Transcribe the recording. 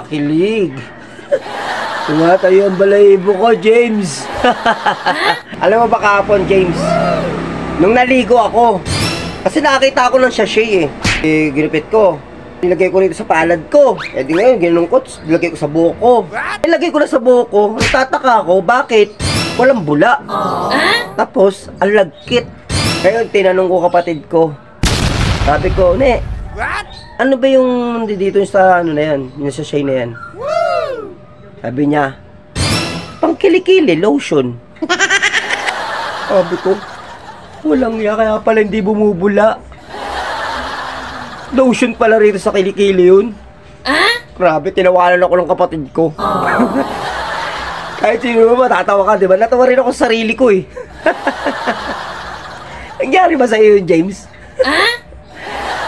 Kilig. Tumatayo ang balahibo ko, James. Alam mo ba kahapon, James? Nung naligo ako, kasi nakakita ako ng sachet ginupit ko. Nilagay ko rito sa palad ko. Di ngayon, ginunungkot, nilagay ko sa buhok ko. Nilagay ko na sa buhok ko. Nagtataka ako, bakit? Walang bula. Tapos, ang lagkit. Ngayon, tinanong ko kapatid ko. Sabi ko, Ne, ano ba yung dito sa ano na yan? Yung sachet na yan? Sabi niya, pangkilikili, lotion. Sabi ko, walang ya, kaya pala hindi bumubula. Lotion pala rito sa kilikili yun. Grabe, tinawanan ako ng kapatid ko. Kahit sino mo matatawa ka, di ba? Natawa rin ako sa sarili ko eh. Nangyari ba sa iyo yun, James?